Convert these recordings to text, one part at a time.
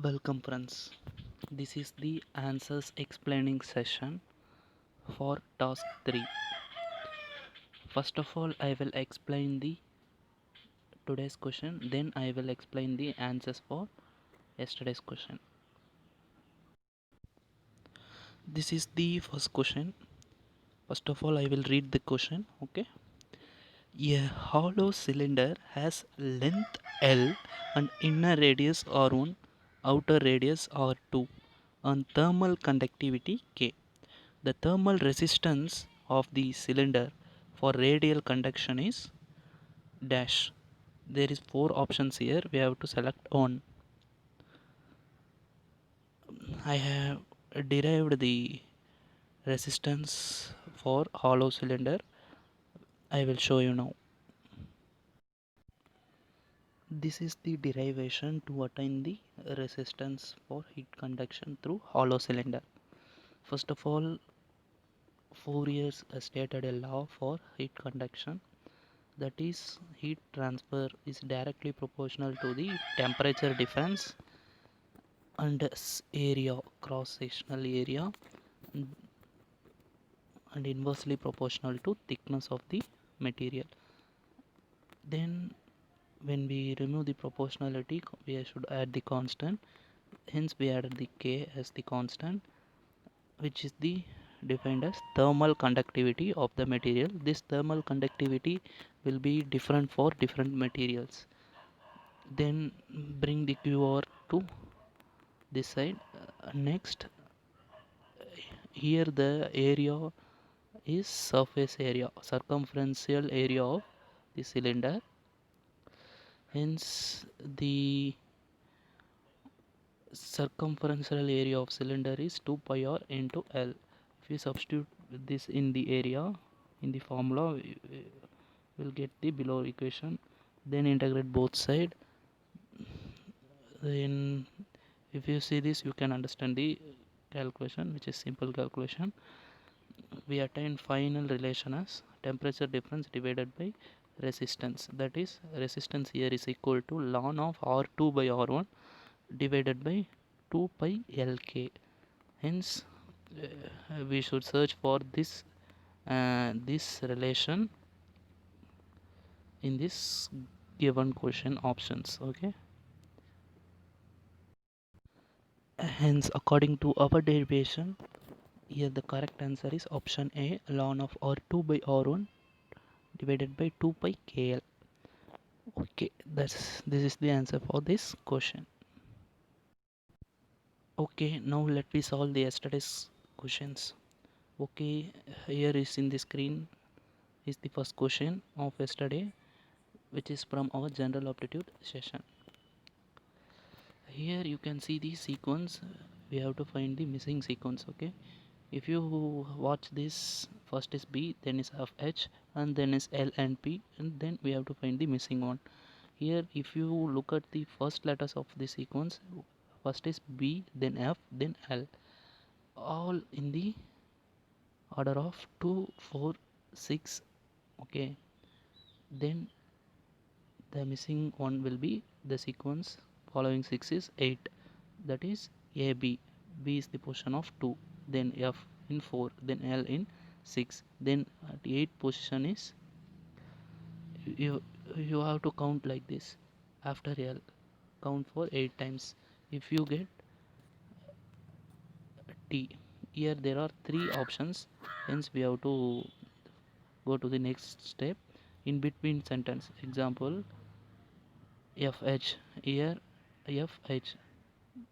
Welcome friends. This is the answers explaining session for task 3. First of all, I will explain the today's question, then I will explain the answers for yesterday's question. This is the first question. First of all, I will read the question, okay? A hollow cylinder has length L and inner radius R1, outer radius R2 and thermal conductivity K. The thermal resistance of the cylinder for radial conduction is dash. There is 4 options here. We have to select one. I have derived the resistance for hollow cylinder. I will show you now. This is the derivation to attain the resistance for heat conduction through hollow cylinder. First of all, Fourier stated a law for heat conduction, that is heat transfer is directly proportional to the temperature difference and area, cross sectional area, and inversely proportional to thickness of the material. Then when we remove the proportionality, we should add the constant, hence we added the K as the constant, which is the defined as thermal conductivity of the material. This thermal conductivity will be different for different materials. Then bring the QR to this side. Next, here the area is surface area, circumferential area of the cylinder. Hence, the circumferential area of cylinder is 2 pi r into L. If we substitute this in the area, in the formula, we will get the below equation. Then integrate both sides. Then if you see this, you can understand the calculation, which is simple calculation. We attain final relation as temperature difference divided by resistance. That is, resistance here is equal to ln of R2 by R1 divided by 2 pi Lk. Hence, we should search for this relation in this given question options. Okay. Hence, according to our derivation, here the correct answer is option A, ln of R2 by R1 divided by 2 pi KL. Okay, this is the answer for this question. Okay, now let me solve the yesterday's questions. Okay, here is in the screen is the first question of yesterday, which is from our general aptitude session. Here you can see the sequence. We have to find the missing sequence. Okay, if you watch this, first is B, then is FH, and then is L and P, and then we have to find the missing one. Here if you look at the first letters of the sequence, first is B, then F, then L, all in the order of 2, 4, 6. Okay, then the missing one will be the sequence following 6 is 8, that is AB. B is the position of 2, then F in 4, then L in 6, then at 8 position is, you have to count like this. After L, count for 8 times. If you get T, here there are 3 options, hence we have to go to the next step. In between sentence, example FH, here FH,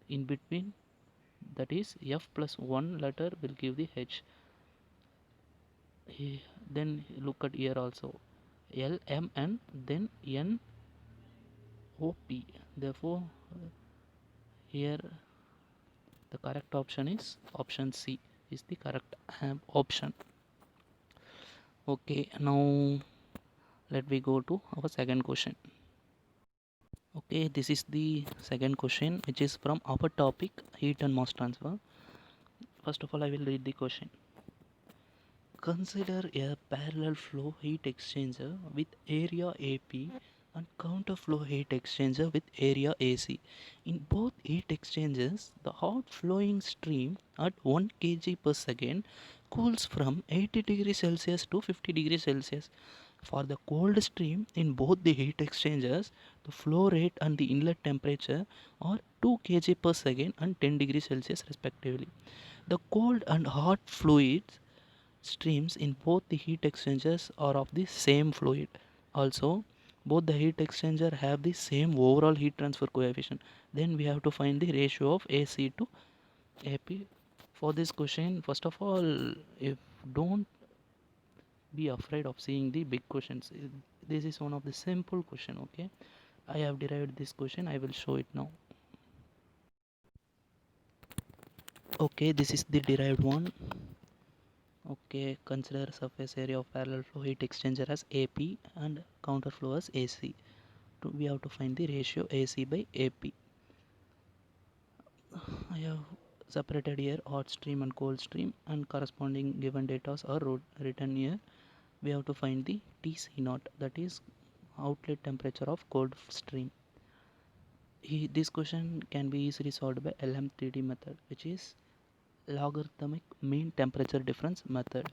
in between, that is F plus 1 letter will give the H. Then look at here also, L, M, and then N, O, P. Therefore here the correct option is option C is the correct option. Okay, now let me go to our second question. Okay, this is the second question, which is from our topic heat and mass transfer. First of all, I will read the question. Consider a parallel flow heat exchanger with area AP and counterflow heat exchanger with area AC. In both heat exchangers, the hot flowing stream at 1 kg per second cools from 80 degrees Celsius to 50 degrees Celsius. For the cold stream in both the heat exchangers, the flow rate and the inlet temperature are 2 kg per second and 10 degrees Celsius respectively. The cold and hot fluids streams in both the heat exchangers are of the same fluid. Also, both the heat exchanger have the same overall heat transfer coefficient. Then we have to find the ratio of AC to AP. For this question, first of all, if don't be afraid of seeing the big questions. This is one of the simple question. Okay, I have derived this question. I will show it now. Okay, this is the derived one. Okay, consider surface area of parallel flow heat exchanger as AP and counter flow as AC. We have to find the ratio AC by AP. I have separated here hot stream and cold stream, and corresponding given data are written here. We have to find the TC0, that is outlet temperature of cold stream. This question can be easily solved by LMTD method, which is logarithmic mean temperature difference method.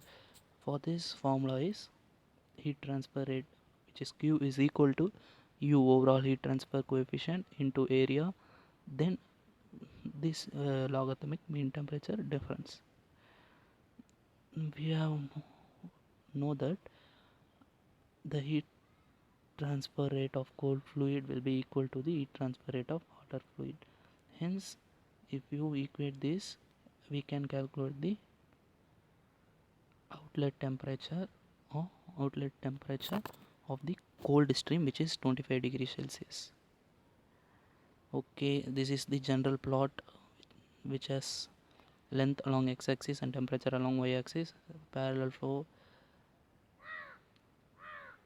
For this formula is heat transfer rate, which is Q is equal to U overall heat transfer coefficient into area, then this logarithmic mean temperature difference. We have know that the heat transfer rate of cold fluid will be equal to the heat transfer rate of hotter fluid. Hence, if you equate this, we can calculate the outlet temperature or outlet temperature of the cold stream, which is 25 degrees Celsius. Okay, this is the general plot which has length along x-axis and temperature along y-axis. Parallel flow,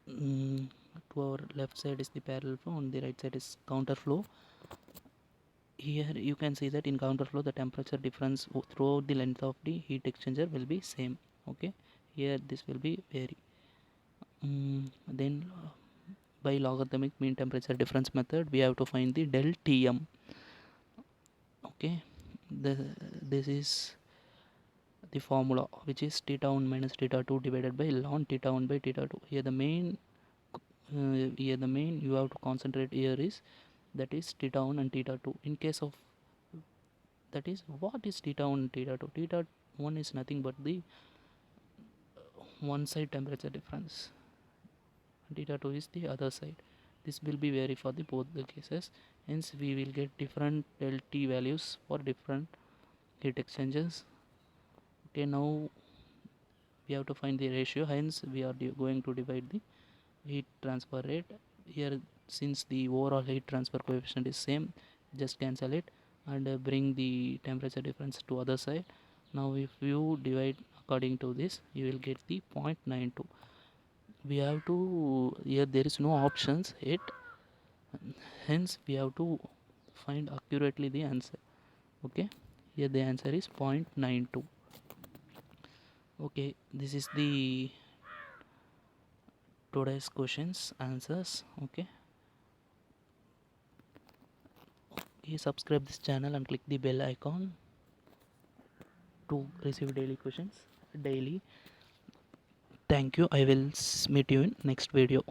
to our left side is the parallel flow, on the right side is counter flow. Here you can see that in counter flow the temperature difference throughout the length of the heat exchanger will be same. Okay, here this will be vary. Then by logarithmic mean temperature difference method, we have to find the del Tm. Okay, this is the formula, which is theta 1 minus theta 2 divided by ln theta 1 by theta 2. Here the main you have to concentrate here is, that is theta 1 and theta 2. In case of that is, what is theta 1 and theta 2? Theta 1 is nothing but the one side temperature difference, and theta 2 is the other side. This will be vary for the both the cases. Hence we will get different del T values for different heat exchangers. Okay, now we have to find the ratio. Hence we are going to divide the heat transfer rate. Here, since the overall heat transfer coefficient is same, just cancel it and bring the temperature difference to other side. Now if you divide according to this, you will get the 0.92. We have to, here there is no options yet, hence we have to find accurately the answer. Okay, here the answer is 0.92. Okay, this is the today's questions answers. Okay, subscribe this channel and click the bell icon to receive daily questions daily. Thank you. I will meet you in next video.